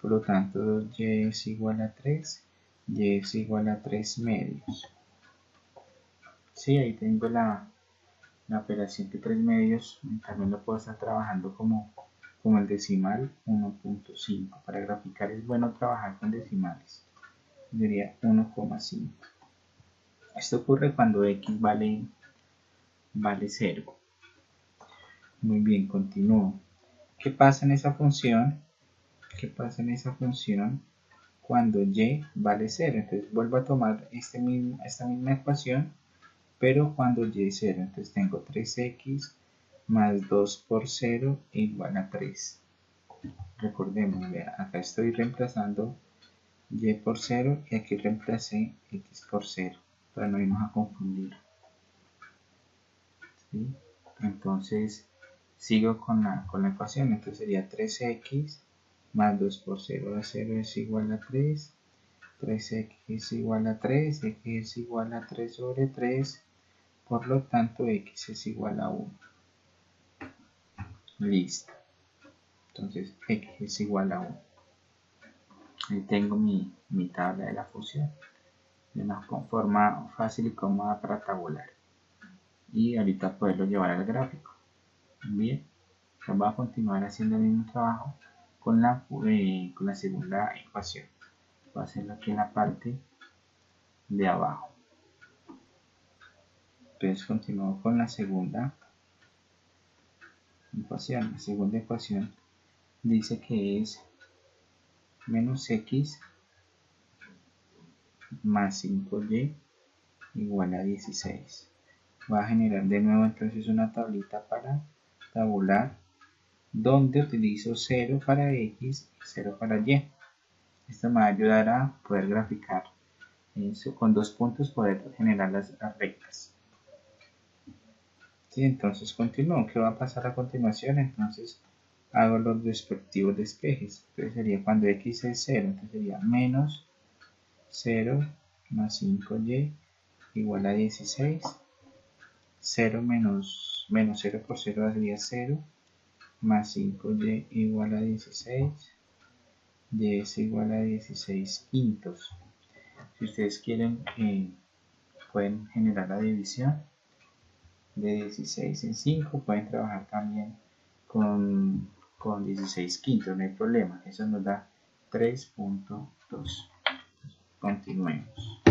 Por lo tanto 2y es igual a 3, y es igual a 3 medios. Sí, ahí tengo la operación que 3 medios. También lo puedo estar trabajando como el decimal 1.5. Para graficar es bueno trabajar con decimales. Sería 1,5. Esto ocurre cuando x vale 0. Muy bien, continúo. ¿Qué pasa en esa función? Cuando y vale 0? Entonces vuelvo a tomar esta misma ecuación, pero cuando y es 0. Entonces tengo 3x más 2 por 0 igual a 3. Recordemos, acá estoy reemplazando y por 0 y aquí reemplacé x por 0 para no irnos a confundir. ¿Sí? Entonces sigo con la ecuación. Entonces sería 3x más 2 por 0 da 0 es igual a 3. 3x es igual a 3, x es igual a 3 sobre 3, por lo tanto x es igual a 1. Listo. Entonces x es igual a 1. Ahí tengo mi tabla de la función, de una forma fácil y cómoda para tabular. Y ahorita poderlo llevar al gráfico. Bien, vamos a continuar haciendo el mismo trabajo con la segunda ecuación. Voy a hacerlo aquí en la parte de abajo. Entonces continúo con la segunda ecuación. La segunda ecuación dice que es menos x más 5y igual a 16. Voy a generar de nuevo entonces una tablita para tabular, donde utilizo 0 para x y 0 para y. Esto me va a ayudar a poder graficar eso, con 2 puntos poder generar las rectas. ¿Sí? Entonces continúo. ¿Qué va a pasar a continuación? Entonces hago los respectivos despejes. Entonces sería cuando x es 0, entonces sería menos 0 más 5y igual a 16. 0 menos 0 por 0 daría 0, más 5y igual a 16, y es igual a 16 quintos. Si ustedes quieren, pueden generar la división de 16 en 5, pueden trabajar también con 16 quintos, no hay problema, eso nos da 3.2. Continuemos.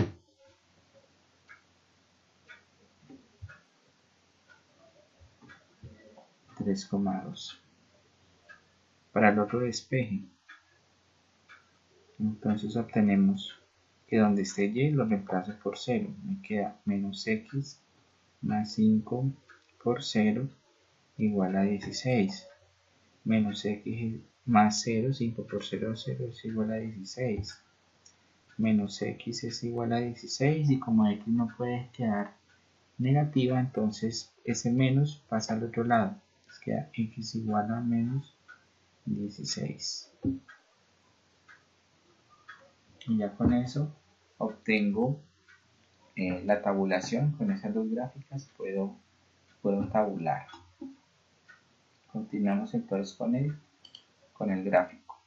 Para el otro despeje, entonces obtenemos que donde esté y lo reemplazo por 0, me queda menos x más 5 por 0 igual a 16, menos x más 0, 5 por 0 0 es igual a 16, menos x es igual a 16, y como x no puede quedar negativa, entonces ese menos pasa al otro lado, queda x igual a menos 16. Y ya con eso obtengo la tabulación. Con esas dos gráficas puedo tabular. Continuamos entonces con el gráfico.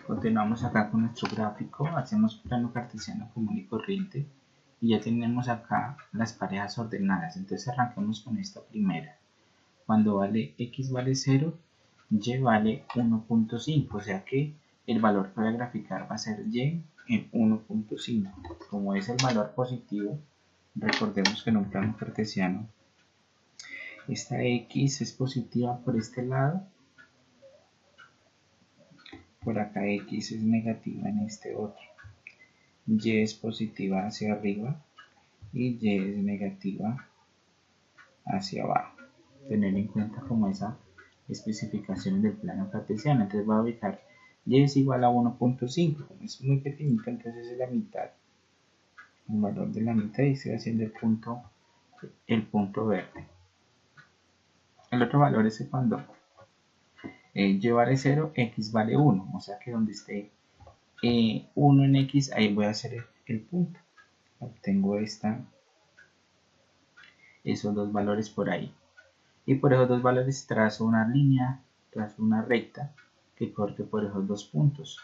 Continuamos acá con nuestro gráfico. Hacemos plano cartesiano común y corriente y ya tenemos acá las parejas ordenadas. Entonces arranquemos con esta primera. Cuando x vale 0, y vale 1.5, o sea que el valor que voy a graficar va a ser y en 1.5. Como es el valor positivo, recordemos que en un plano cartesiano esta x es positiva por este lado, por acá x es negativa en este otro, y es positiva hacia arriba y y es negativa hacia abajo. Tener en cuenta como esa especificación del plano cartesiano. Entonces voy a ubicar y es igual a 1.5, como es muy pequeñito, entonces es la mitad, el valor de la mitad, y estoy haciendo el punto verde. El otro valor es que cuando y vale 0, x vale 1, o sea que donde esté 1 en x, ahí voy a hacer el punto. Obtengo esos dos valores por ahí. Y por esos dos valores trazo una línea, trazo una recta que corte por esos dos puntos.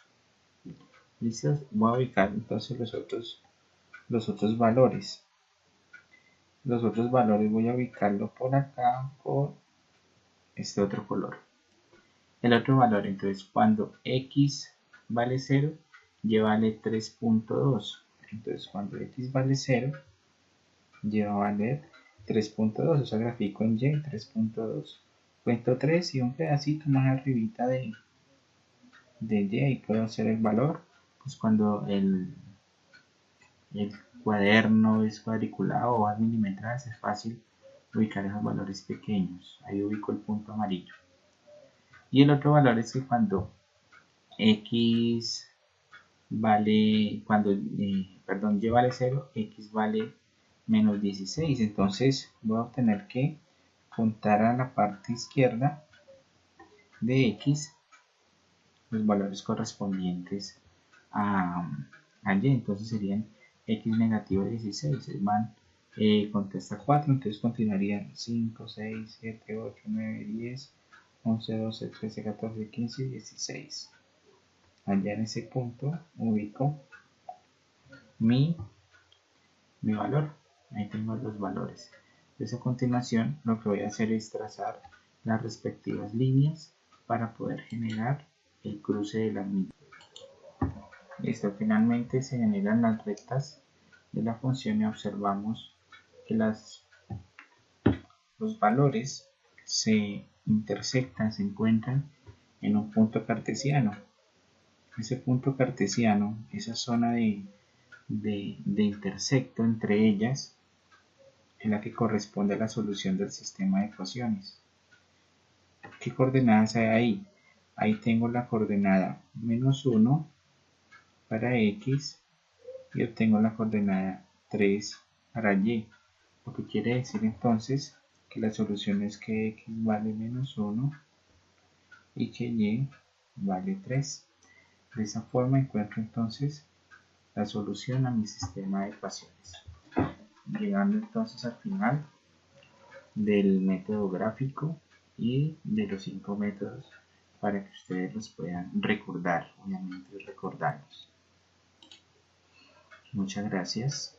¿Listo? Voy a ubicar entonces los otros valores. Los otros valores voy a ubicarlo por acá con este otro color. El otro valor, entonces, cuando x vale 0, y vale 3.2. Entonces, cuando x vale 0, y va a valer 3.2. O sea, grafico en y 3.2. Cuento 3 y un pedacito más arribita de y, y puedo hacer el valor. Pues cuando el cuaderno es cuadriculado o a milimetradas, es fácil ubicar esos valores pequeños. Ahí ubico el punto amarillo. Y el otro valor es que cuando x vale, y vale 0, x vale menos 16. Entonces voy a obtener que contar a la parte izquierda de x los valores correspondientes a y. Entonces serían x negativo 16. Van, contesta 4, entonces continuarían 5, 6, 7, 8, 9, 10, 11, 12, 13, 14, 15 y 16. Allá en ese punto ubico mi valor. Ahí tengo los valores. Entonces a continuación lo que voy a hacer es trazar las respectivas líneas para poder generar el cruce de las mismas. Listo, finalmente se generan las rectas de la función y observamos que los valores se intersectan, se encuentran en un punto cartesiano. Ese punto cartesiano, esa zona de intersecto entre ellas, es la que corresponde a la solución del sistema de ecuaciones. ¿Qué coordenadas hay ahí? Ahí tengo la coordenada menos 1 para x y obtengo la coordenada 3 para y. Lo que quiere decir entonces que la solución es que x vale menos 1 y que y vale 3. De esa forma encuentro entonces la solución a mi sistema de ecuaciones. Llegando entonces al final del método gráfico y de los 5 métodos para que ustedes los puedan recordar, obviamente recordarlos. Muchas gracias.